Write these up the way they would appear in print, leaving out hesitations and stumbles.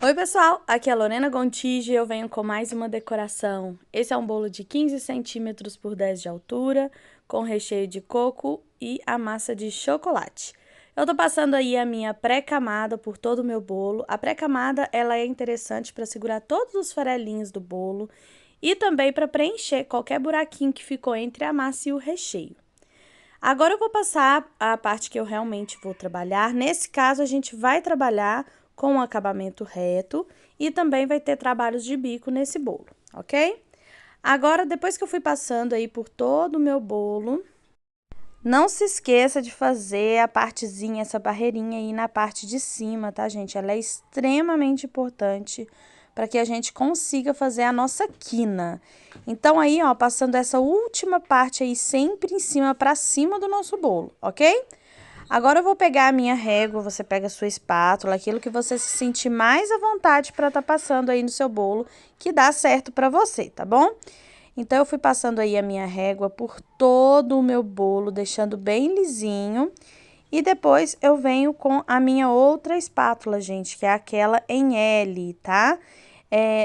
Oi pessoal, aqui é a Lorena Gontijo e eu venho com mais uma decoração. Esse é um bolo de 15 centímetros por 10 de altura, com recheio de coco e a massa de chocolate. Eu tô passando aí a minha pré-camada por todo o meu bolo. A pré-camada, ela é interessante para segurar todos os farelinhos do bolo e também para preencher qualquer buraquinho que ficou entre a massa e o recheio. Agora eu vou passar a parte que eu realmente vou trabalhar. Nesse caso, a gente vai trabalhar com um acabamento reto e também vai ter trabalhos de bico nesse bolo, ok? Agora, depois que eu fui passando aí por todo o meu bolo, não se esqueça de fazer a partezinha, essa barreirinha aí na parte de cima, tá, gente? Ela é extremamente importante para que a gente consiga fazer a nossa quina. Então, aí, ó, passando essa última parte aí sempre em cima, para cima do nosso bolo, ok? Agora eu vou pegar a minha régua, você pega a sua espátula, aquilo que você se sentir mais à vontade para estar passando aí no seu bolo, que dá certo para você, tá bom? Então, eu fui passando aí a minha régua por todo o meu bolo, deixando bem lisinho. E depois eu venho com a minha outra espátula, gente, que é aquela em L, tá?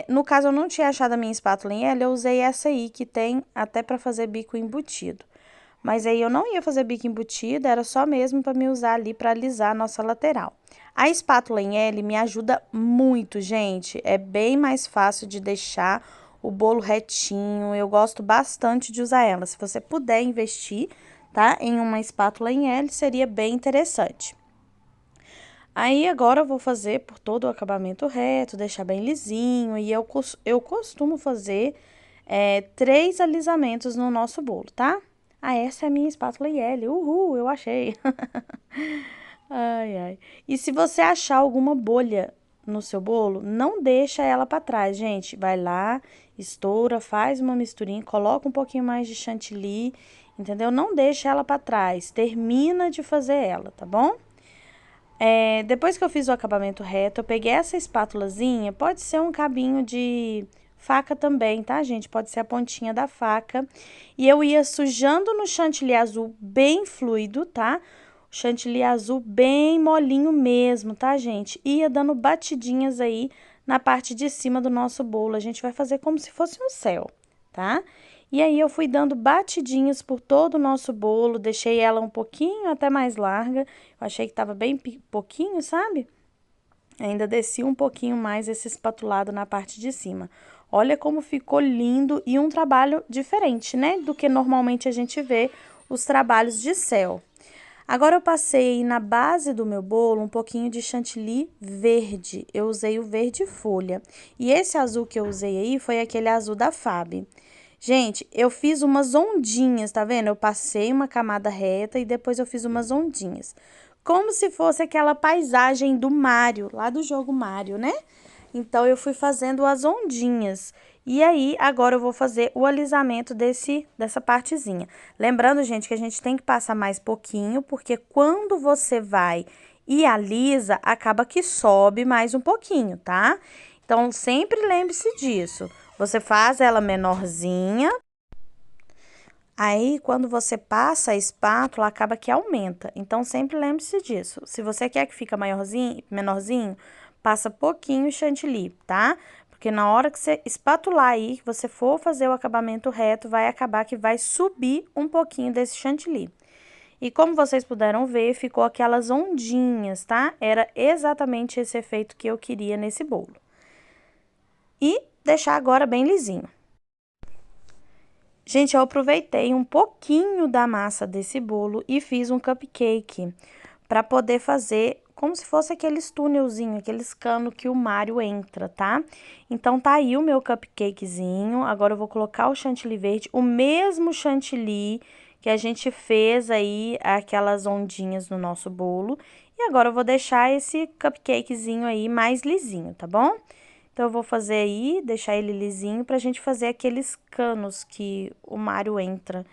No caso, eu não tinha achado a minha espátula em L, eu usei essa aí, que tem até para fazer bico embutido. Mas aí eu não ia fazer bico embutido, era só mesmo para me usar ali para alisar a nossa lateral. A espátula em L me ajuda muito, gente. É bem mais fácil de deixar o bolo retinho. Eu gosto bastante de usar ela. Se você puder investir, tá, em uma espátula em L, seria bem interessante. Aí, agora eu vou fazer por todo o acabamento reto, deixar bem lisinho. E eu costumo fazer 3 alisamentos no nosso bolo, tá? Ah, essa é a minha espátula IL. Uhul, eu achei. Ai, ai. E se você achar alguma bolha no seu bolo, não deixa ela para trás, gente. Vai lá, estoura, faz uma misturinha, coloca um pouquinho mais de chantilly, entendeu? Não deixa ela para trás. Termina de fazer ela, tá bom? Depois que eu fiz o acabamento reto, eu peguei essa espátulazinha, pode ser um cabinho de faca também, tá, gente? Pode ser a pontinha da faca. E eu ia sujando no chantilly azul bem fluido, tá? O chantilly azul bem molinho mesmo, tá, gente? Ia dando batidinhas aí na parte de cima do nosso bolo. A gente vai fazer como se fosse um céu, tá? E aí, eu fui dando batidinhas por todo o nosso bolo, deixei ela um pouquinho até mais larga. Eu achei que tava bem pouquinho, sabe? Ainda desci um pouquinho mais esse espatulado na parte de cima. Olha como ficou lindo e um trabalho diferente, né? Do que normalmente a gente vê os trabalhos de céu. Agora eu passei na base do meu bolo um pouquinho de chantilly verde. Eu usei o verde folha. E esse azul que eu usei aí foi aquele azul da Fab. Gente, eu fiz umas ondinhas, tá vendo? Eu passei uma camada reta e depois eu fiz umas ondinhas. Como se fosse aquela paisagem do Mario, lá do jogo Mario, né? Então, eu fui fazendo as ondinhas. E aí, agora eu vou fazer o alisamento dessa partezinha. Lembrando, gente, que a gente tem que passar mais pouquinho, porque quando você vai e alisa, acaba que sobe mais um pouquinho, tá? Então, sempre lembre-se disso. Você faz ela menorzinha, aí quando você passa a espátula, acaba que aumenta. Então, sempre lembre-se disso. Se você quer que fique maiorzinho, menorzinho, passa pouquinho chantilly, tá? Porque na hora que você espatular aí, que você for fazer o acabamento reto, vai acabar que vai subir um pouquinho desse chantilly. E como vocês puderam ver, ficou aquelas ondinhas, tá? Era exatamente esse efeito que eu queria nesse bolo. E deixar agora bem lisinho. Gente, eu aproveitei um pouquinho da massa desse bolo e fiz um cupcake para poder fazer como se fosse aqueles túnelzinho, aqueles canos que o Mario entra, tá? Então, tá aí o meu cupcakezinho. Agora, eu vou colocar o chantilly verde, o mesmo chantilly que a gente fez aí, aquelas ondinhas no nosso bolo. E agora, eu vou deixar esse cupcakezinho aí mais lisinho, tá bom? Então, eu vou fazer aí, deixar ele lisinho pra gente fazer aqueles canos que o Mario entra.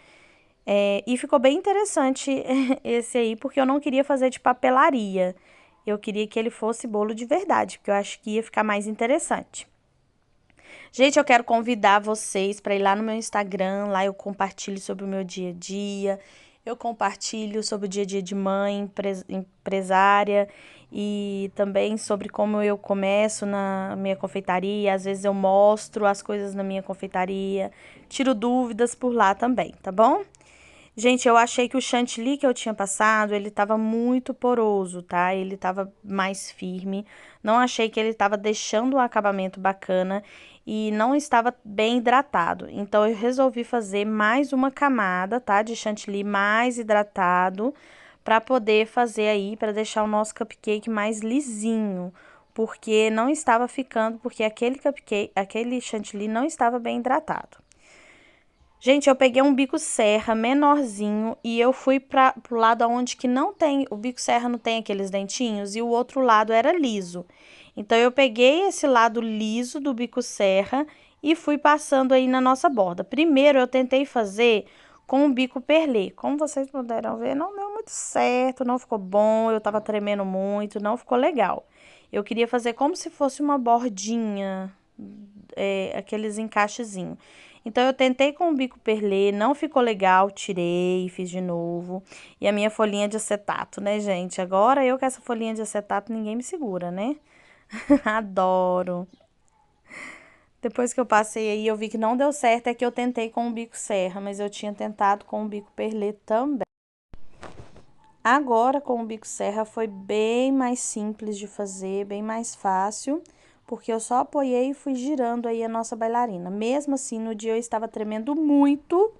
E ficou bem interessante esse aí, porque eu não queria fazer de papelaria. Eu queria que ele fosse bolo de verdade, porque eu acho que ia ficar mais interessante. Gente, eu quero convidar vocês para ir lá no meu Instagram, lá eu compartilho sobre o meu dia a dia, eu compartilho sobre o dia a dia de mãe, empresária, e também sobre como eu começo na minha confeitaria. Às vezes eu mostro as coisas na minha confeitaria, tiro dúvidas por lá também, tá bom? Gente, eu achei que o chantilly que eu tinha passado, ele tava muito poroso, tá? Ele tava mais firme. Não achei que ele tava deixando um acabamento bacana e não estava bem hidratado. Então, eu resolvi fazer mais uma camada, tá? De chantilly mais hidratado, pra poder fazer aí, pra deixar o nosso cupcake mais lisinho. Porque não estava ficando, porque aquele cupcake, aquele chantilly não estava bem hidratado. Gente, eu peguei um bico serra menorzinho e eu fui pro lado onde que não tem, o bico serra não tem aqueles dentinhos e o outro lado era liso. Então, eu peguei esse lado liso do bico serra e fui passando aí na nossa borda. Primeiro, eu tentei fazer com o bico perlê. Como vocês puderam ver, não deu muito certo, não ficou bom, eu tava tremendo muito, não ficou legal. Eu queria fazer como se fosse uma bordinha, aqueles encaixezinhos. Então, eu tentei com o bico perlê, não ficou legal, tirei, fiz de novo. E a minha folhinha de acetato, né, gente? Agora, eu com essa folhinha de acetato, ninguém me segura, né? Adoro. Depois que eu passei aí, eu vi que não deu certo, é que eu tentei com o bico serra, mas eu tinha tentado com o bico perlê também. Agora, com o bico serra, foi bem mais simples de fazer, bem mais fácil, porque eu só apoiei e fui girando aí a nossa bailarina. Mesmo assim, no dia eu estava tremendo muito,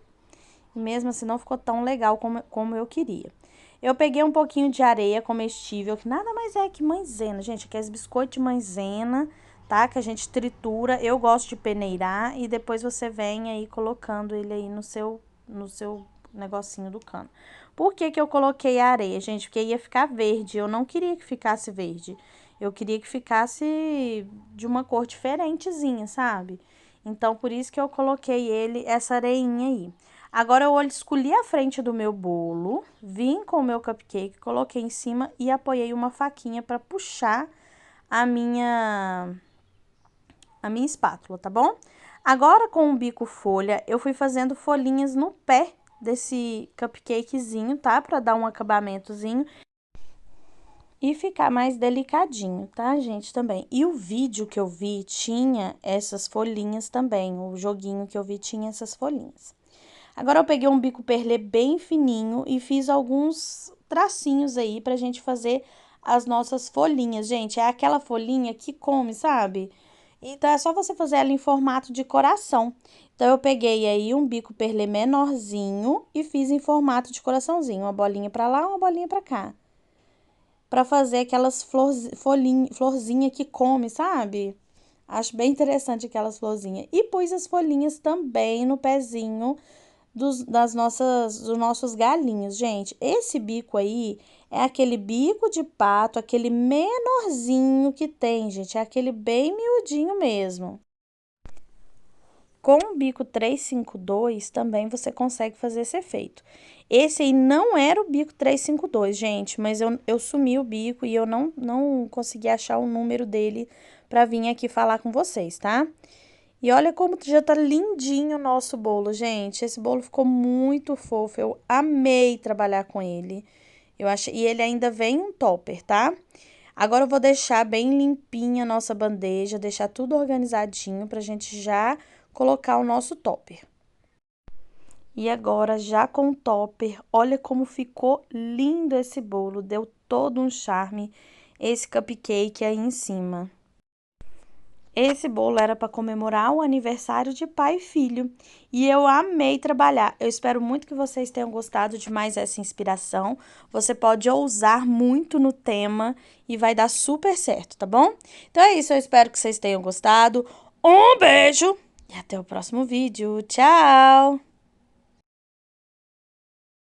e mesmo assim não ficou tão legal como eu queria. Eu peguei um pouquinho de areia comestível, que nada mais é que maisena, gente, aqueles biscoitos de maisena, tá? Que a gente tritura, eu gosto de peneirar, e depois você vem aí colocando ele aí no seu negocinho do cano. Por que que eu coloquei a areia, gente? Porque ia ficar verde, eu não queria que ficasse verde. Eu queria que ficasse de uma cor diferentezinha, sabe? Então, por isso que eu coloquei essa areinha aí. Agora, eu escolhi a frente do meu bolo, vim com o meu cupcake, coloquei em cima e apoiei uma faquinha para puxar a minha espátula, tá bom? Agora, com o bico folha, eu fui fazendo folhinhas no pé desse cupcakezinho, tá? Pra dar um acabamentozinho e ficar mais delicadinho, tá, gente? Também. E o vídeo que eu vi tinha essas folhinhas também, o joguinho que eu vi tinha essas folhinhas. Agora, eu peguei um bico perlê bem fininho e fiz alguns tracinhos aí pra gente fazer as nossas folhinhas. Gente, é aquela folhinha que come, sabe? Então, é só você fazer ela em formato de coração. Então, eu peguei aí um bico perlê menorzinho e fiz em formato de coraçãozinho. Uma bolinha pra lá, uma bolinha pra cá. Pra fazer aquelas florzinha que come, sabe? Acho bem interessante aquelas florzinhas. E pus as folhinhas também no pezinho dos nossos galinhos, gente. Esse bico aí é aquele bico de pato, aquele menorzinho que tem, gente. É aquele bem miudinho mesmo. Com o bico 352 também você consegue fazer esse efeito. Esse aí não era o bico 352, gente, mas eu sumi o bico e eu não consegui achar o número dele pra vir aqui falar com vocês, tá? E olha como já tá lindinho o nosso bolo, gente. Esse bolo ficou muito fofo, eu amei trabalhar com ele. E ele ainda vem um topper, tá? Agora eu vou deixar bem limpinha a nossa bandeja, deixar tudo organizadinho pra gente já colocar o nosso topper. E agora, já com o topper, olha como ficou lindo esse bolo, deu todo um charme esse cupcake aí em cima. Esse bolo era para comemorar o aniversário de pai e filho e eu amei trabalhar. Eu espero muito que vocês tenham gostado de mais essa inspiração. Você pode ousar muito no tema e vai dar super certo, tá bom? Então é isso, eu espero que vocês tenham gostado. Um beijo e até o próximo vídeo. Tchau!